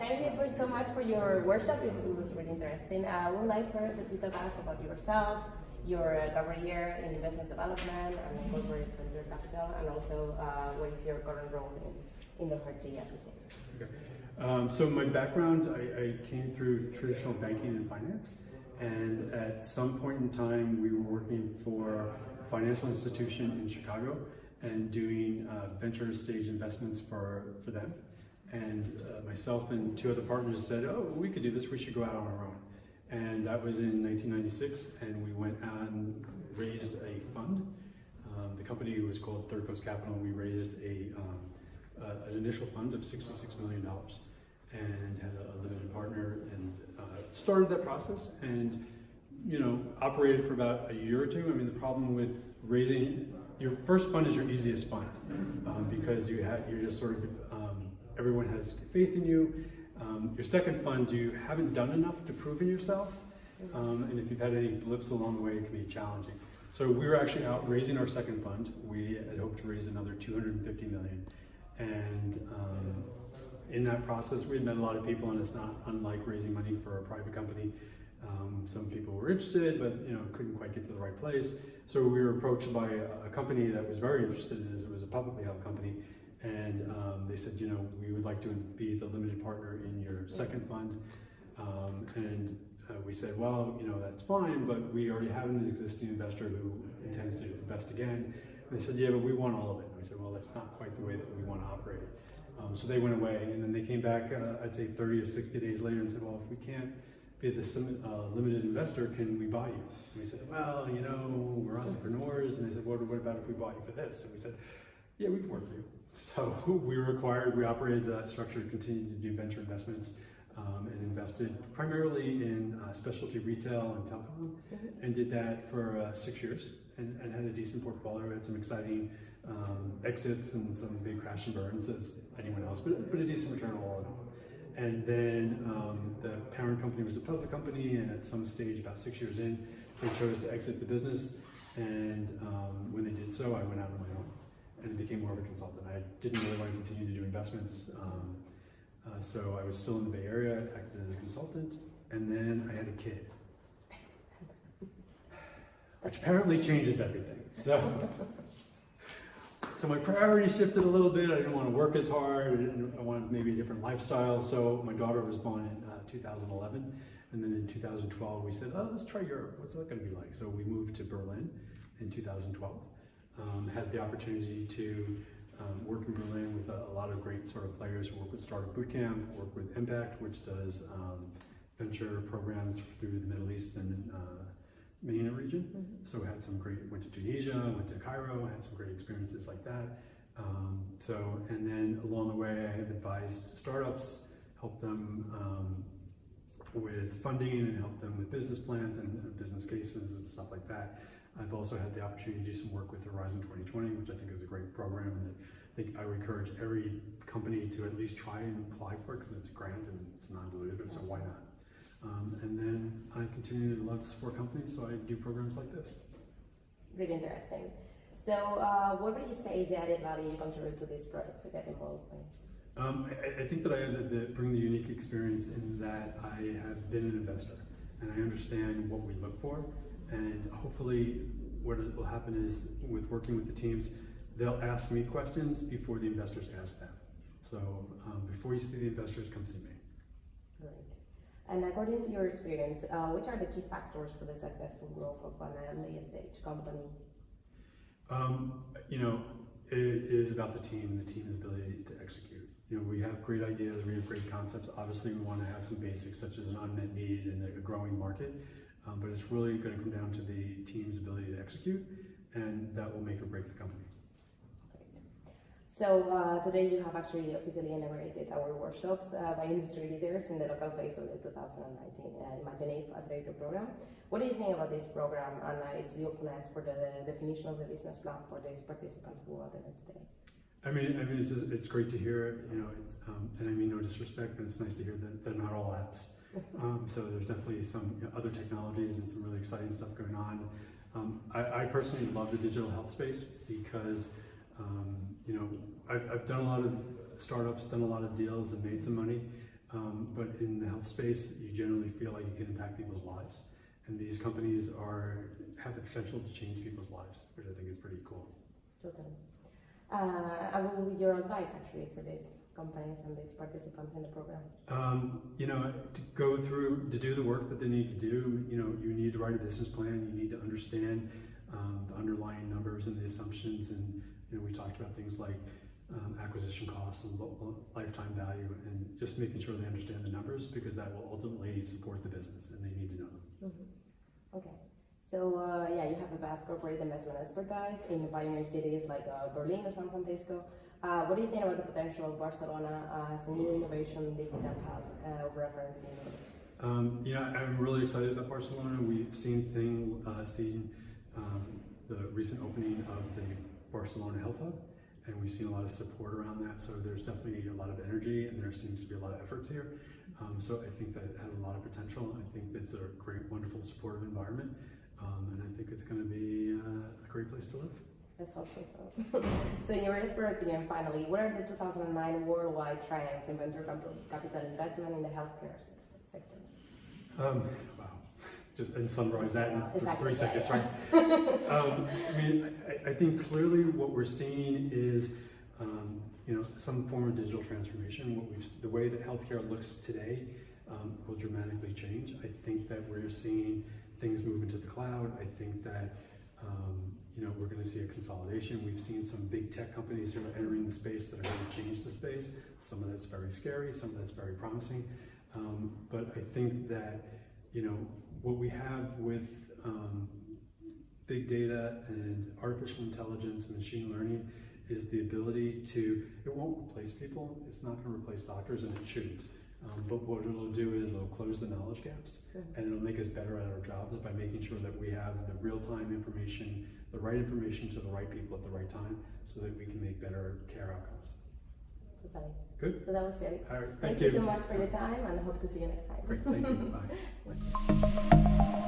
thank you so much for your workshop. It was really interesting. I would like first that you talk us about yourself, your career in business development and corporate venture capital, and also what is your current role in the Doherty Associates. Okay. So my background, I came through traditional banking and finance, and at some point in time we were working for a financial institution in Chicago and doing venture stage investments for them. And myself and two other partners said, oh, we could do this, we should go out on our own. And that was in 1996, and we went out and raised a fund. The company was called Third Coast Capital, and we raised an initial fund of $66 million and had a limited partner, and started that process, and operated for about a year or two. I mean, the problem with raising your first fund is your easiest fund because you're just sort of everyone has faith in you. Your second fund, you haven't done enough to prove in yourself, and if you've had any blips along the way, it can be challenging. So we were actually out raising our second fund. We had hoped to raise another $250 million, and in that process, we had met a lot of people, and it's not unlike raising money for a private company. Some people were interested, but couldn't quite get to the right place. So we were approached by a company that was very interested in it. It was a publicly held company, and they said, we would like to be the limited partner in your second fund. We said, well, that's fine, but we already have an existing investor who intends to invest again. And they said, yeah, but we want all of it. And we said, well, that's not quite the way that we want to operate it. So they went away, and then they came back, I'd say 30 or 60 days later, and said, well, if we can't be this limited investor, can we buy you? And we said, well, we're entrepreneurs. And they said, well, what about if we bought you for this? And we said, yeah, we can work for you. So we operated that structure, continued to do venture investments, and invested primarily in specialty retail and telecom, and did that for 6 years, and had a decent portfolio. We had some exciting exits and some big crash and burns as anyone else, but a decent return all in all. And then the parent company was a public company, and at some stage, about 6 years in, they chose to exit the business. And when they did so, I went out on my own and became more of a consultant. I didn't really want to continue to do investments, so I was still in the Bay Area, acted as a consultant, and then I had a kid, which apparently changes everything. So my priorities shifted a little bit. I didn't want to work as hard, and I wanted maybe a different lifestyle. So my daughter was born in 2011, and then in 2012 we said, oh, let's try Europe. What's that going to be like? So we moved to Berlin in 2012. Had the opportunity to work in Berlin with a lot of great sort of players who work with Startup Bootcamp, work with Impact, which does venture programs through the Middle East and MENA region. So we had some went to Tunisia, went to Cairo, had some great experiences like that. And then along the way, I have advised startups, helped them with funding, and helped them with business plans and business cases and stuff like that. I've also had the opportunity to do some work with Horizon 2020, which I think is a great program, and I think I would encourage every company to at least try and apply for it, because it's a grant and it's non-dilutive, so why not? And then I continue to love to support companies, so I do programs like this. Really interesting. So what would you say is the added value you contribute to these projects to get involved in? I think that I bring the unique experience in that I have been an investor, and I understand what we look for. And hopefully what will happen is, with working with the teams, they'll ask me questions before the investors ask them. So before you see the investors, come see me. Great. And according to your experience, which are the key factors for the successful growth of an early stage company? It is about the team's ability to execute. We have great ideas, we have great concepts. Obviously, we want to have some basics, such as an unmet need in a growing market. But it's really going to come down to the team's ability to execute, and that will make or break the company. So today you have actually officially inaugurated our workshops by industry leaders in the local phase of the 2019 Maté Accelerator program. What do you think about this program and its usefulness for the definition of the business plan for these participants who attended today? I mean, it's great to hear it. And I mean no disrespect, but it's nice to hear that they're not all apps. So there's definitely some other technologies and some really exciting stuff going on. I personally love the digital health space because I've done a lot of startups, done a lot of deals, and made some money. But in the health space, you generally feel like you can impact people's lives. And these companies have the potential to change people's lives, which I think is pretty cool. Totally. And what would be your advice actually for these companies and these participants in the program? To do the work that they need to do, you need to write a business plan, you need to understand the underlying numbers and the assumptions, and we talked about things like acquisition costs and lifetime value, and just making sure they understand the numbers, because that will ultimately support the business and they need to know them. Mm-hmm. Okay. So you have a vast corporate investment expertise in pioneer cities like Berlin or San Francisco. What do you think about the potential of Barcelona as a new innovation digital hub of reference in Europe? I'm really excited about Barcelona. We've seen the recent opening of the Barcelona Health Hub, and we've seen a lot of support around that. So there's definitely a lot of energy, and there seems to be a lot of efforts here. So I think that it has a lot of potential. I think it's a great, wonderful, supportive environment. And I think it's going to be a great place to live. Let's hope so. So in your expert opinion, finally, what are the 2009 worldwide trends in venture capital investment in the healthcare sector? Wow. Just and summarize that in exactly, 3 seconds, yeah. right? I think clearly what we're seeing is some form of digital transformation. The way that healthcare looks today will dramatically change. I think that we're seeing things move into the cloud. I think that we're going to see a consolidation. We've seen some big tech companies who are entering the space that are going to change the space. Some of that's very scary, some of that's very promising. But I think that what we have with big data and artificial intelligence and machine learning is the ability it won't replace people. It's not going to replace doctors, and it shouldn't. But what it'll do is it'll close the knowledge gaps, and it'll make us better at our jobs by making sure that we have the real-time information, the right information to the right people at the right time, so that we can make better care outcomes. Totally. Good. So that was it. All right. Thank you so much for your time, and I hope to see you next time. Great. Thank you. Bye.